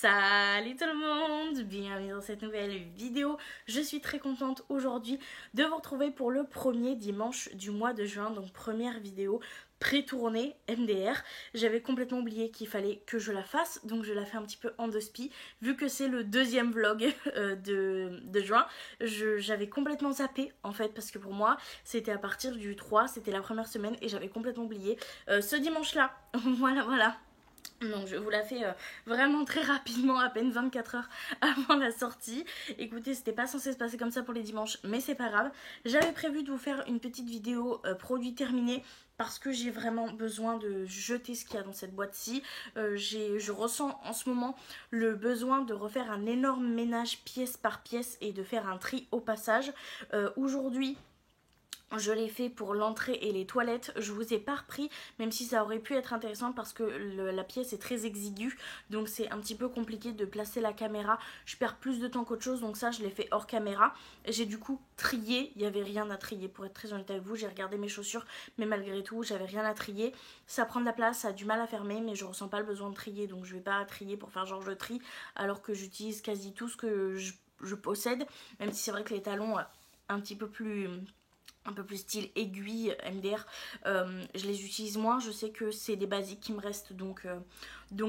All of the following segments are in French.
Salut tout le monde, bienvenue dans cette nouvelle vidéo. Je suis très contente aujourd'hui de vous retrouver pour le premier dimanche du mois de juin, donc première vidéo pré-tournée MDR. J'avais complètement oublié qu'il fallait que je la fasse, donc je la fais un petit peu en deux spi. Vu que c'est le deuxième vlog de juin, j'avais complètement zappé en fait, parce que pour moi c'était à partir du 3, c'était la première semaine et j'avais complètement oublié ce dimanche là. Voilà. Donc je vous la fais vraiment très rapidement, à peine 24 heures avant la sortie. Écoutez, c'était pas censé se passer comme ça pour les dimanches, mais c'est pas grave. J'avais prévu de vous faire une petite vidéo produit terminé parce que j'ai vraiment besoin de jeter ce qu'il y a dans cette boîte-ci. Je ressens en ce moment le besoin de refaire un énorme ménage pièce par pièce et de faire un tri au passage. Aujourd'hui, je l'ai fait pour l'entrée et les toilettes. Je vous ai pas repris, même si ça aurait pu être intéressant parce que la pièce est très exiguë. Donc c'est un petit peu compliqué de placer la caméra. Je perds plus de temps qu'autre chose, donc ça je l'ai fait hors caméra. J'ai du coup trié, il n'y avait rien à trier pour être très honnête avec vous. J'ai regardé mes chaussures, mais malgré tout j'avais rien à trier. Ça prend de la place, ça a du mal à fermer, mais je ressens pas le besoin de trier. Donc je vais pas trier pour faire genre je trie, alors que j'utilise quasi tout ce que je possède. Même si c'est vrai que les talons un peu plus style aiguille MDR, je les utilise moins. Je sais que c'est des basiques qui me restent, donc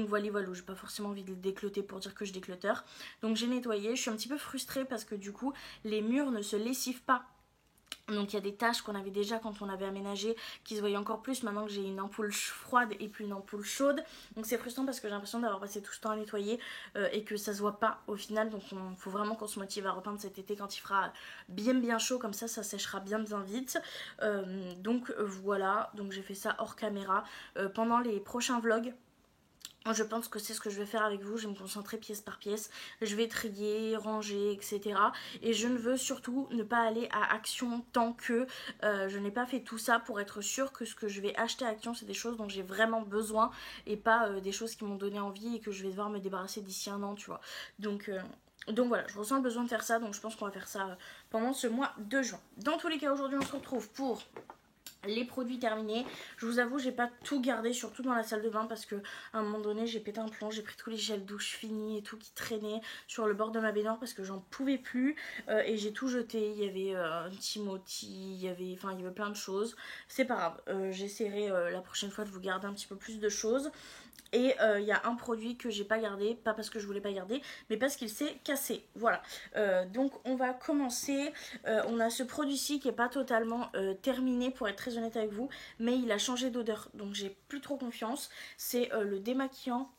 voilà, j'ai pas forcément envie de les décloter pour dire que je déclutter. Donc j'ai nettoyé, je suis un petit peu frustrée parce que du coup les murs ne se lessivent pas. Donc il y a des taches qu'on avait déjà quand on avait aménagé qui se voyaient encore plus maintenant que j'ai une ampoule froide et puis une ampoule chaude. Donc c'est frustrant parce que j'ai l'impression d'avoir passé tout ce temps à nettoyer et que ça se voit pas au final. Donc il faut vraiment qu'on se motive à repeindre cet été quand il fera bien chaud, comme ça séchera bien vite. Donc voilà, donc j'ai fait ça hors caméra. Pendant les prochains vlogs, je pense que c'est ce que je vais faire avec vous. Je vais me concentrer pièce par pièce. Je vais trier, ranger, etc. Et je ne veux surtout ne pas aller à Action tant que je n'ai pas fait tout ça, pour être sûre que ce que je vais acheter à Action, c'est des choses dont j'ai vraiment besoin et pas des choses qui m'ont donné envie et que je vais devoir me débarrasser d'ici un an, tu vois. Donc voilà, je ressens le besoin de faire ça. Donc je pense qu'on va faire ça pendant ce mois de juin. Dans tous les cas, aujourd'hui, on se retrouve pour les produits terminés. Je vous avoue, j'ai pas tout gardé, surtout dans la salle de bain, parce que à un moment donné j'ai pété un plomb. J'ai pris tous les gels douche finis et tout qui traînaient sur le bord de ma baignoire parce que j'en pouvais plus, et j'ai tout jeté. Il y avait Timothy, il y avait plein de choses. C'est pas grave, j'essaierai la prochaine fois de vous garder un petit peu plus de choses. Et il y a un produit que j'ai pas gardé, pas parce que je voulais pas garder, mais parce qu'il s'est cassé. Voilà. Donc on va commencer. On a ce produit-ci qui est pas totalement terminé, pour être très honnête avec vous, mais il a changé d'odeur, donc j'ai plus trop confiance. C'est le démaquillant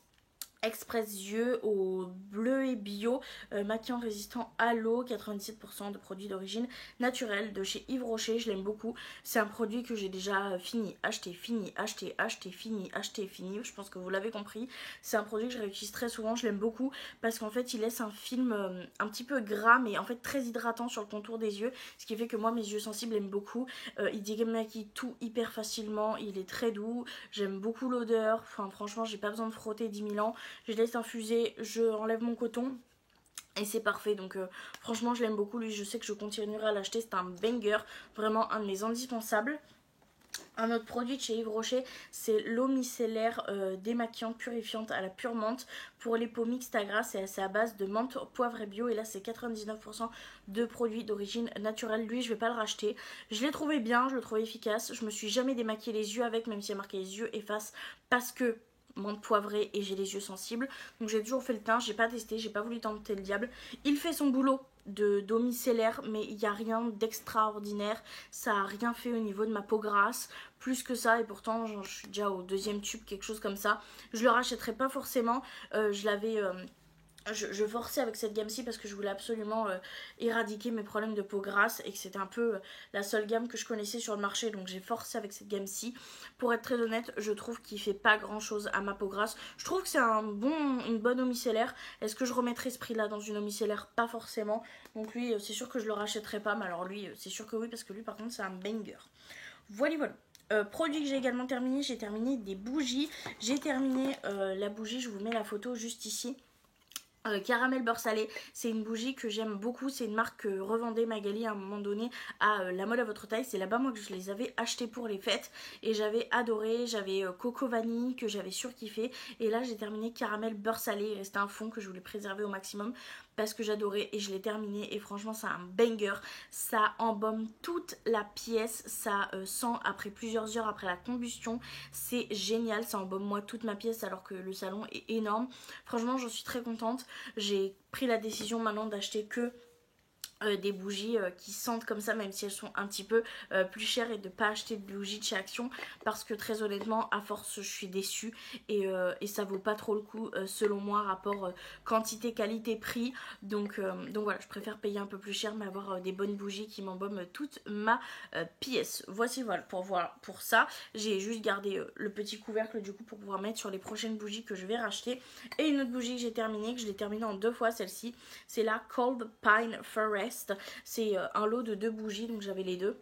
Express Yeux au bleu et bio, maquillant résistant à l'eau, 97% de produits d'origine naturelle de chez Yves Rocher. Je l'aime beaucoup. C'est un produit que j'ai déjà fini, acheté, fini, acheté, fini, acheté, fini. Je pense que vous l'avez compris. C'est un produit que je réutilise très souvent. Je l'aime beaucoup parce qu'en fait il laisse un film un petit peu gras, mais en fait très hydratant sur le contour des yeux, ce qui fait que moi mes yeux sensibles aiment beaucoup. Il démaquille tout hyper facilement. Il est très doux. J'aime beaucoup l'odeur. Enfin franchement, j'ai pas besoin de frotter 10 000 ans. Je laisse infuser, je enlève mon coton et c'est parfait. Donc franchement je l'aime beaucoup, lui. Je sais que je continuerai à l'acheter, c'est un banger, vraiment un de mes indispensables. Un autre produit de chez Yves Rocher, c'est l'eau micellaire démaquillante purifiante à la pure menthe pour les peaux mixtes à gras. C'est à base de menthe, poivre et bio, et là c'est 99% de produits d'origine naturelle. Lui, je vais pas le racheter. Je l'ai trouvé bien, je le trouve efficace. Je me suis jamais démaquillé les yeux avec, même s'il y a marqué les yeux efface, parce que menthe poivrée et j'ai les yeux sensibles. Donc j'ai toujours fait le teint, j'ai pas testé, j'ai pas voulu tenter le diable. Il fait son boulot d'eau micellaire, mais il n'y a rien d'extraordinaire. Ça a rien fait au niveau de ma peau grasse, plus que ça, et pourtant je suis déjà au deuxième tube, quelque chose comme ça. Je le rachèterai pas forcément. Je forçais avec cette gamme-ci parce que je voulais absolument éradiquer mes problèmes de peau grasse et que c'était un peu la seule gamme que je connaissais sur le marché, donc j'ai forcé avec cette gamme-ci. Pour être très honnête, je trouve qu'il fait pas grand-chose à ma peau grasse. Je trouve que c'est une bonne eau micellaire. Est-ce que je remettrai ce prix-là dans une eau micellaire? Pas forcément. Donc lui, c'est sûr que je le rachèterai pas, mais alors lui, c'est sûr que oui, parce que lui, par contre, c'est un banger. Voilà. Produit que j'ai également terminé, j'ai terminé des bougies. J'ai terminé la bougie, je vous mets la photo juste ici. Caramel beurre salé, c'est une bougie que j'aime beaucoup, c'est une marque que revendait Magali à un moment donné à la mode à votre taille, c'est là-bas moi que je les avais achetés pour les fêtes et j'avais adoré, j'avais coco vanille que j'avais surkiffé et là j'ai terminé caramel beurre salé, il restait un fond que je voulais préserver au maximum parce que j'adorais et je l'ai terminé et franchement c'est un banger, ça embaume toute la pièce, ça sent après plusieurs heures après la combustion, c'est génial, ça embaume moi toute ma pièce alors que le salon est énorme, franchement j'en suis très contente. J'ai pris la décision maintenant d'acheter que des bougies qui sentent comme ça même si elles sont un petit peu plus chères et de pas acheter de bougies de chez Action parce que très honnêtement à force je suis déçue et ça vaut pas trop le coup selon moi rapport quantité qualité prix donc voilà je préfère payer un peu plus cher mais avoir des bonnes bougies qui m'embaument toute ma pièce. Voici voilà pour ça j'ai juste gardé le petit couvercle du coup pour pouvoir mettre sur les prochaines bougies que je vais racheter et une autre bougie que j'ai terminée que je l'ai terminée en 2 fois celle-ci c'est la Cold Pine Forest. C'est un lot de 2 bougies, donc j'avais les deux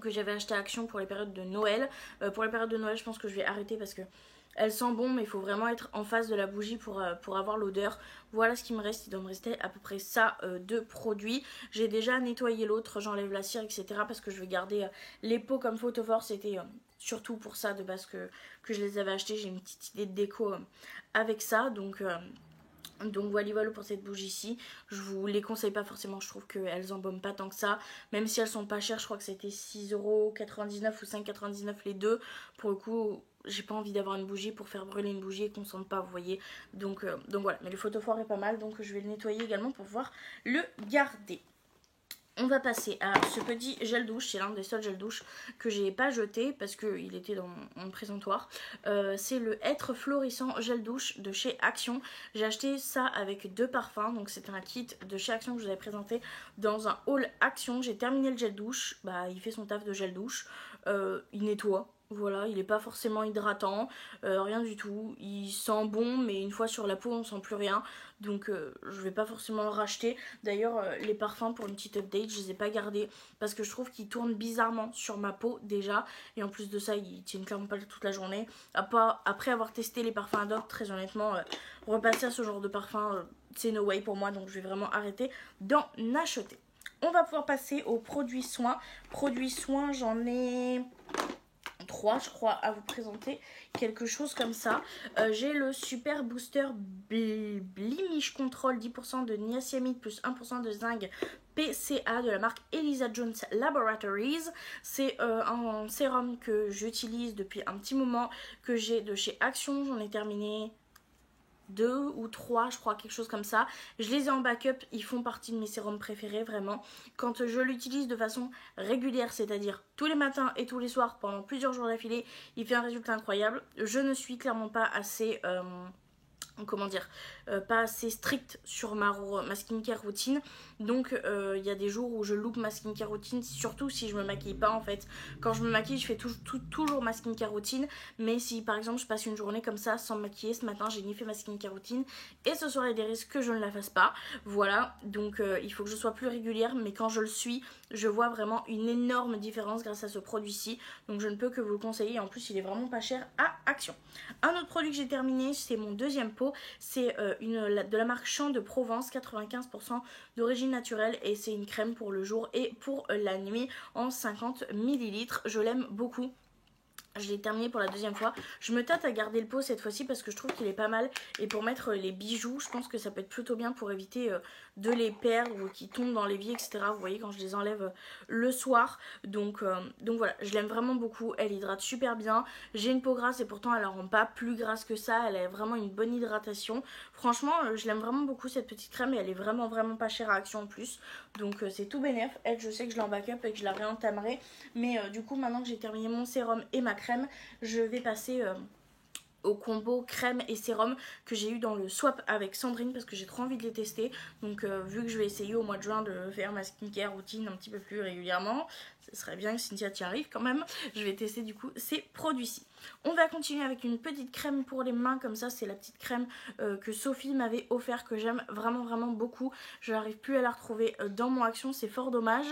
que j'avais acheté à Action pour les périodes de Noël. Pour les périodes de Noël, je pense que je vais arrêter parce que elle sent bon, mais il faut vraiment être en face de la bougie pour avoir l'odeur. Voilà ce qui me reste, il doit me rester à peu près ça de produits. J'ai déjà nettoyé l'autre, j'enlève la cire, etc. parce que je vais garder les pots comme photophore, c'était surtout pour ça de base que je les avais achetés. J'ai une petite idée de déco avec ça, donc voilà pour cette bougie-ci. Je vous les conseille pas forcément, je trouve qu'elles embaument pas tant que ça. Même si elles sont pas chères, je crois que c'était 6,99€ ou 5,99€ les deux. Pour le coup, j'ai pas envie d'avoir une bougie pour faire brûler une bougie et qu'on sente pas, vous voyez. Donc voilà, mais le photophore est pas mal, donc je vais le nettoyer également pour pouvoir le garder. On va passer à ce petit gel douche, c'est l'un des seuls gels douche que j'ai pas jeté parce qu'il était dans mon présentoir. C'est le Être Florissant gel douche de chez Action. J'ai acheté ça avec 2 parfums, donc c'est un kit de chez Action que je vous avais présenté dans un haul Action. J'ai terminé le gel douche, bah il fait son taf de gel douche, il nettoie. Voilà, il n'est pas forcément hydratant, rien du tout. Il sent bon, mais une fois sur la peau, on sent plus rien. Donc, je vais pas forcément le racheter. D'ailleurs, les parfums, pour une petite update, je les ai pas gardés parce que je trouve qu'ils tournent bizarrement sur ma peau déjà. Et en plus de ça, ils tiennent clairement pas toute la journée. Après avoir testé les parfums Adobe, très honnêtement, repasser à ce genre de parfum, c'est no way pour moi. Donc, je vais vraiment arrêter d'en acheter. On va pouvoir passer aux produits soins. Produits soins, j'en ai 3 je crois à vous présenter, quelque chose comme ça. J'ai le Super Booster Blemish Control 10% de niacinamide plus 1% de zinc PCA de la marque Elisa Jones Laboratories. C'est un sérum que j'utilise depuis un petit moment, que j'ai de chez Action. J'en ai terminé 2 ou 3 je crois, quelque chose comme ça. Je les ai en backup, ils font partie de mes sérums préférés vraiment. Quand je l'utilise de façon régulière, c'est-à-dire tous les matins et tous les soirs pendant plusieurs jours d'affilée, il fait un résultat incroyable. Je ne suis clairement pas assez comment dire, pas assez stricte sur ma skincare routine, donc il y a des jours où je loupe ma skincare routine, surtout si je me maquille pas en fait. Quand je me maquille, je fais toujours ma skincare routine, mais si par exemple je passe une journée comme ça sans me maquiller, ce matin j'ai ni fait ma skincare routine et ce soir il y a des risques que je ne la fasse pas, voilà. Donc il faut que je sois plus régulière, mais quand je le suis, je vois vraiment une énorme différence grâce à ce produit-ci, donc je ne peux que vous le conseiller. En plus il est vraiment pas cher à Action. Un autre produit que j'ai terminé, c'est mon deuxième pot, c'est de la marque Champ de Provence, 95% d'origine naturelle, et c'est une crème pour le jour et pour la nuit en 50 ml. Je l'aime beaucoup. Je l'ai terminé pour la deuxième fois. Je me tâte à garder le pot cette fois-ci parce que je trouve qu'il est pas mal. Et pour mettre les bijoux, je pense que ça peut être plutôt bien pour éviter de les perdre ou qu'ils tombent dans l'évier, etc. Vous voyez, quand je les enlève le soir. Donc voilà, je l'aime vraiment beaucoup. Elle hydrate super bien. J'ai une peau grasse et pourtant elle la rend pas plus grasse que ça. Elle a vraiment une bonne hydratation. Franchement, je l'aime vraiment beaucoup cette petite crème et elle est vraiment pas chère à Action en plus. Donc c'est tout bénef. Elle, je sais que je l'ai en backup et que je la réentamerai. Mais du coup, maintenant que j'ai terminé mon sérum et ma crème, je vais passer au combo crème et sérum que j'ai eu dans le swap avec Sandrine parce que j'ai trop envie de les tester. Donc vu que je vais essayer au mois de juin de faire ma skincare routine un petit peu plus régulièrement, Ce serait bien que Cynthia t'y arrive quand même. Je vais tester du coup ces produits-ci. On va continuer avec une petite crème pour les mains, comme ça c'est la petite crème que Sophie m'avait offert, que j'aime vraiment beaucoup. Je n'arrive plus à la retrouver dans mon Action, c'est fort dommage.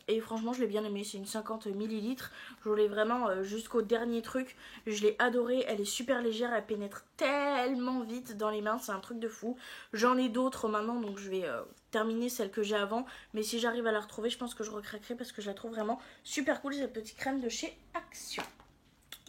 Et franchement je l'ai bien aimée, c'est une 50 ml. Je voulais vraiment jusqu'au dernier truc, je l'ai adorée, elle est super légère, elle pénètre tellement vite dans les mains, c'est un truc de fou. J'en ai d'autres maintenant, donc je vais terminer celle que j'ai avant, mais si j'arrive à la retrouver, je pense que je recraquerai parce que je la trouve vraiment super cool, cette petite crème de chez Action.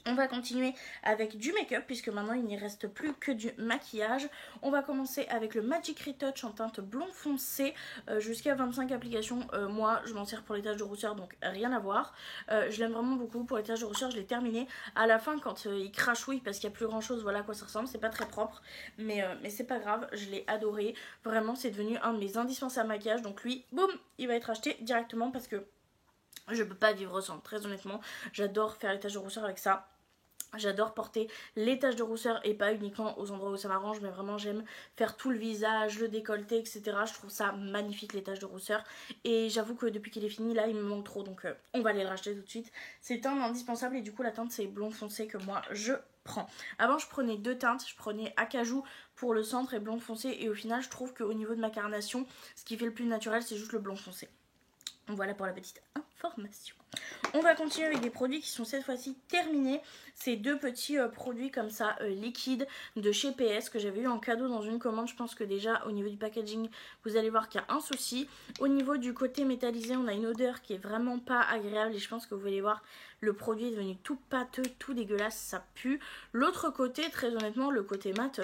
On va continuer avec du make-up puisque maintenant il n'y reste plus que du maquillage. On va commencer avec le Magic Retouch en teinte blond foncé, jusqu'à 25 applications. Moi je m'en sers pour les taches de rousseur, donc rien à voir. Je l'aime vraiment beaucoup. Pour les taches de rousseur je l'ai terminé à la fin quand il crachouille parce qu'il n'y a plus grand chose. Voilà à quoi ça ressemble, c'est pas très propre mais c'est pas grave, je l'ai adoré. Vraiment c'est devenu un de mes indispensables maquillages, donc lui boum il va être acheté directement parce que je peux pas vivre sans, très honnêtement. J'adore faire les taches de rousseur avec ça. J'adore porter les taches de rousseur et pas uniquement aux endroits où ça m'arrange, mais vraiment j'aime faire tout le visage, le décolleté, etc. Je trouve ça magnifique les taches de rousseur. Et j'avoue que depuis qu'il est fini, là il me manque trop, donc on va aller le racheter tout de suite. C'est un indispensable et du coup la teinte c'est blond foncé que moi je prends. Avant je prenais deux teintes, je prenais acajou pour le centre et blond foncé, et au final je trouve qu'au niveau de ma carnation, ce qui fait le plus naturel c'est juste le blond foncé. Voilà pour la petite information. On va continuer avec des produits qui sont cette fois-ci terminés. C'est deux petits produits comme ça liquides de chez PS que j'avais eu en cadeau dans une commande. Je pense que déjà au niveau du packaging vous allez voir qu'il y a un souci. Au niveau du côté métallisé on a une odeur qui est vraiment pas agréable et je pense que vous allez voir le produit est devenu tout pâteux, tout dégueulasse, ça pue. L'autre côté, très honnêtement, le côté mat,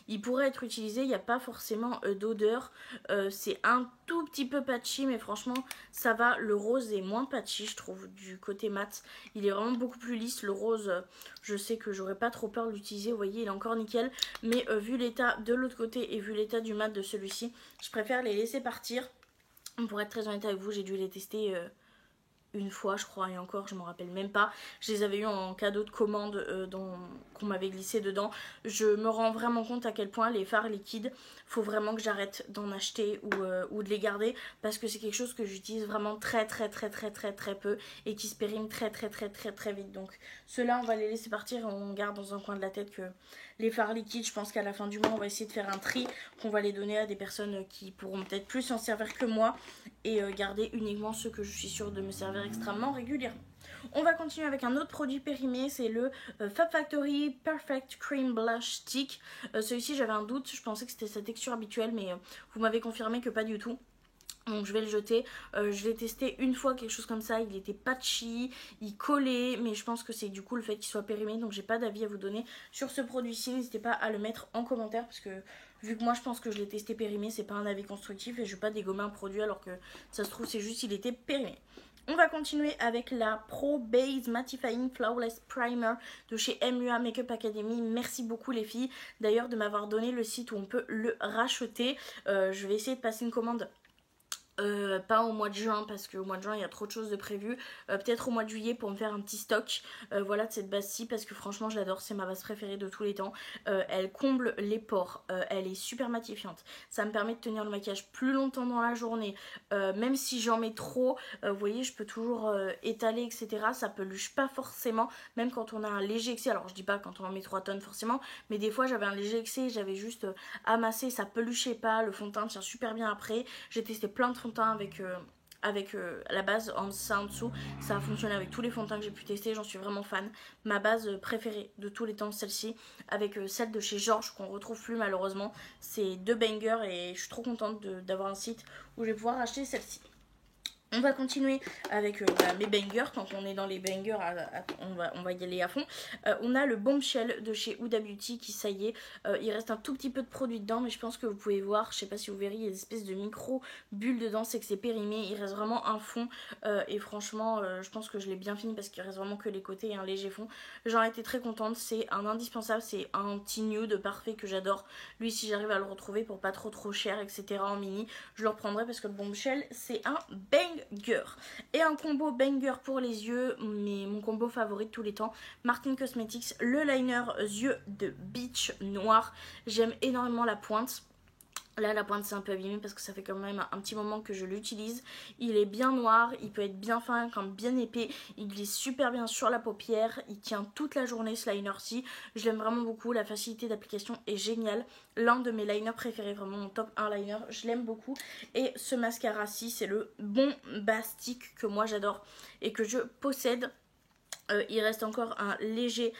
il pourrait être utilisé, il n'y a pas forcément d'odeur. C'est un tout petit peu patchy, mais franchement, ça va. Le rose est moins patchy, je trouve, du côté mat. Il est vraiment beaucoup plus lisse. Le rose, je sais que j'aurais pas trop peur de l'utiliser. Vous voyez, il est encore nickel. Mais vu l'état de l'autre côté et vu l'état du mat de celui-ci, je préfère les laisser partir. Pour être très honnête avec vous, j'ai dû les tester une fois je crois, et encore je m'en rappelle même pas. Je les avais eu en cadeau de commande qu'on m'avait glissé dedans. Je me rends vraiment compte à quel point les fards liquides, faut vraiment que j'arrête d'en acheter ou de les garder, parce que c'est quelque chose que j'utilise vraiment très peu et qui se périme très vite. Donc ceux-là on va les laisser partir et on garde dans un coin de la tête que les fards liquides, je pense qu'à la fin du mois on va essayer de faire un tri, qu'on va les donner à des personnes qui pourront peut-être plus s'en servir que moi, et garder uniquement ceux que je suis sûre de me servir extrêmement régulièrement. On va continuer avec un autre produit périmé, c'est le Fab Factory Perfect Cream Blush Stick. Celui-ci j'avais un doute, je pensais que c'était sa texture habituelle, mais vous m'avez confirmé que pas du tout. Donc je vais le jeter. Je l'ai testé une fois, quelque chose comme ça, il était patchy, il collait, mais je pense que c'est du coup le fait qu'il soit périmé, donc j'ai pas d'avis à vous donner sur ce produit-ci. N'hésitez pas à le mettre en commentaire, parce que vu que moi je pense que je l'ai testé périmé, c'est pas un avis constructif et je vais pas dégommer un produit alors que ça se trouve c'est juste il était périmé. On va continuer avec la Pro Base Mattifying Flawless Primer de chez MUA Makeup Academy. Merci beaucoup les filles d'ailleurs de m'avoir donné le site où on peut le racheter. Je vais essayer de passer une commande. Pas au mois de juin parce qu'au mois de juin il y a trop de choses de prévues, peut-être au mois de juillet pour me faire un petit stock voilà de cette base-ci, parce que franchement je l'adore, c'est ma base préférée de tous les temps. Elle comble les pores, elle est super matifiante, ça me permet de tenir le maquillage plus longtemps dans la journée, même si j'en mets trop, vous voyez je peux toujours étaler etc, ça peluche pas forcément, même quand on a un léger excès. Alors je dis pas quand on en met 3 tonnes forcément, mais des fois j'avais un léger excès, j'avais juste amassé, ça peluchait pas, le fond de teint tient super bien après. J'ai testé plein de fonds de teint avec la base en dessous, ça a fonctionné avec tous les fonds de teint que j'ai pu tester, j'en suis vraiment fan. Ma base préférée de tous les temps, celle-ci, avec celle de chez Georges qu'on retrouve plus malheureusement. C'est deux bangers et je suis trop contente d'avoir un site où je vais pouvoir acheter celle-ci. On va continuer avec mes bangers. Quand on est dans les bangers, on va y aller à fond. On a le Bombshell de chez Huda Beauty qui, ça y est, il reste un tout petit peu de produit dedans, mais je pense que vous pouvez voir, je sais pas si vous verrez, il y a des espèces de micro bulles dedans, c'est que c'est périmé, il reste vraiment un fond et franchement je pense que je l'ai bien fini parce qu'il reste vraiment que les côtés et un léger fond. J'en ai été très contente, c'est un indispensable, c'est un petit nude parfait que j'adore. Lui, si j'arrive à le retrouver pour pas trop cher etc en mini, je le reprendrai parce que le Bombshell c'est un banger. Et un combo banger pour les yeux, mon combo favori de tous les temps, Martin Cosmetics, le liner yeux de Beach noir. J'aime énormément la pointe. Là la pointe s'est un peu abîmée parce que ça fait quand même un petit moment que je l'utilise. Il est bien noir, il peut être bien fin, comme bien épais. Il glisse super bien sur la paupière, il tient toute la journée ce liner-ci. Je l'aime vraiment beaucoup, la facilité d'application est géniale. L'un de mes liners préférés, vraiment mon top 1 liner, je l'aime beaucoup. Et ce mascara-ci c'est le Bombastic que moi j'adore et que je possède. Il reste encore un léger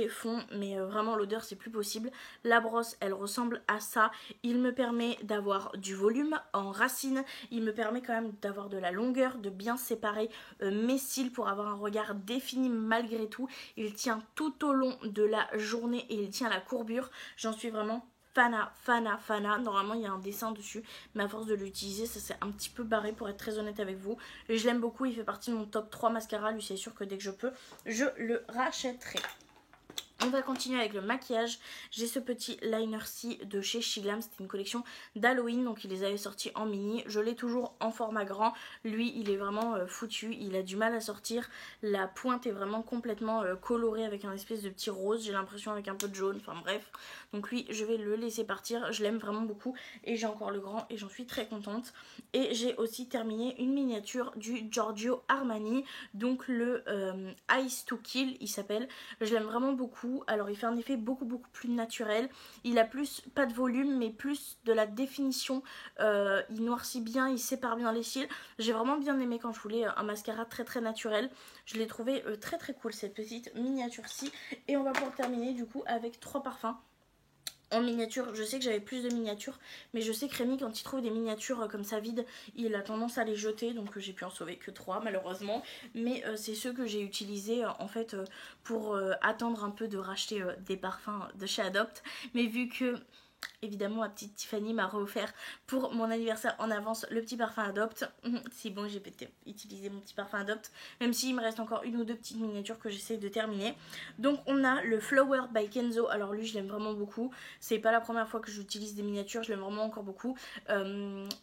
fond, mais vraiment l'odeur c'est plus possible. La brosse elle ressemble à ça. Il me permet d'avoir du volume en racine. Il me permet quand même d'avoir de la longueur, de bien séparer mes cils pour avoir un regard défini malgré tout. Il tient tout au long de la journée et il tient la courbure. J'en suis vraiment fana. Normalement il y a un dessin dessus, mais à force de l'utiliser ça s'est un petit peu barré pour être très honnête avec vous. Et je l'aime beaucoup, il fait partie de mon top 3 mascara. Lui c'est sûr que dès que je peux je le rachèterai. On va continuer avec le maquillage. J'ai ce petit liner-ci de chez Shiglam. C'était une collection d'Halloween, donc ils les avaient sortis en mini. Je l'ai toujours en format grand. Lui, il est vraiment foutu. Il a du mal à sortir. La pointe est vraiment complètement colorée avec un espèce de petit rose. J'ai l'impression avec un peu de jaune. Enfin bref. Donc lui, je vais le laisser partir. Je l'aime vraiment beaucoup. Et j'ai encore le grand et j'en suis très contente. Et j'ai aussi terminé une miniature du Giorgio Armani. Donc le Ice to Kill, il s'appelle. Je l'aime vraiment beaucoup. Alors il fait un effet beaucoup plus naturel. Il a plus, pas de volume, mais plus de la définition. Il noircit bien, il sépare bien les cils. J'ai vraiment bien aimé quand je voulais un mascara très naturel. Je l'ai trouvé très cool cette petite miniature-ci. Et on va pouvoir terminer du coup avec 3 parfums en miniature. Je sais que j'avais plus de miniatures, mais je sais que Rémi quand il trouve des miniatures comme ça vides, il a tendance à les jeter, donc j'ai pu en sauver que 3 malheureusement. Mais c'est ceux que j'ai utilisés en fait pour attendre un peu de racheter des parfums de chez Adopt. Mais vu que évidemment ma petite Tiffany m'a reoffert pour mon anniversaire en avance le petit parfum Adopt, c'est bon, j'ai peut-être utilisé mon petit parfum Adopt, même s'il me reste encore une ou deux petites miniatures que j'essaie de terminer. Donc on a le Flower by Kenzo. Alors lui je l'aime vraiment beaucoup, c'est pas la première fois que j'utilise des miniatures, je l'aime vraiment encore beaucoup.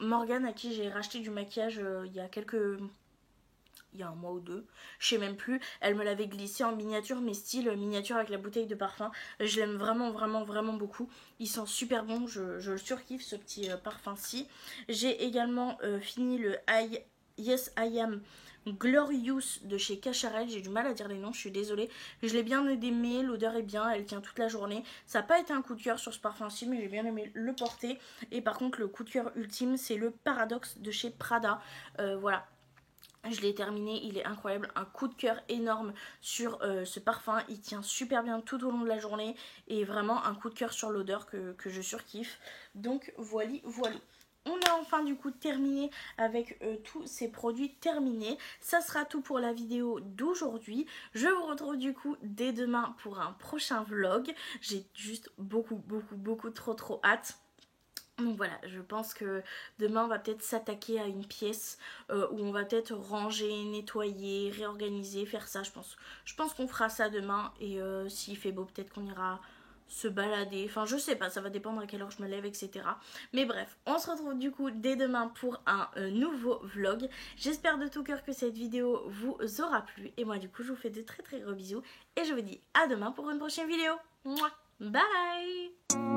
Morgane à qui j'ai racheté du maquillage il y a un mois ou deux, je sais même plus, elle me l'avait glissé en miniature, mais style miniature avec la bouteille de parfum. Je l'aime vraiment beaucoup, il sent super bon, je le surkiffe ce petit parfum-ci. J'ai également fini le Yes I Am Glorious de chez Cacharel. J'ai du mal à dire les noms, je suis désolée. Je l'ai bien aimé, l'odeur est bien, elle tient toute la journée. Ça n'a pas été un coup de cœur sur ce parfum-ci, mais j'ai bien aimé le porter. Et par contre le coup de cœur ultime c'est le Paradoxe de chez Prada. Voilà, je l'ai terminé, il est incroyable, un coup de cœur énorme sur ce parfum, il tient super bien tout au long de la journée et vraiment un coup de cœur sur l'odeur que je surkiffe. Donc voilà. On a enfin du coup terminé avec tous ces produits terminés. Ça sera tout pour la vidéo d'aujourd'hui. Je vous retrouve du coup dès demain pour un prochain vlog. J'ai juste beaucoup trop hâte. Donc voilà, je pense que demain on va peut-être s'attaquer à une pièce où on va peut-être ranger, nettoyer, réorganiser, faire ça. Je pense qu'on fera ça demain et s'il fait beau peut-être qu'on ira se balader. Enfin je sais pas, ça va dépendre à quelle heure je me lève, etc. Mais bref, on se retrouve du coup dès demain pour un nouveau vlog. J'espère de tout cœur que cette vidéo vous aura plu. Et moi du coup je vous fais de très gros bisous et je vous dis à demain pour une prochaine vidéo. Mouah, bye.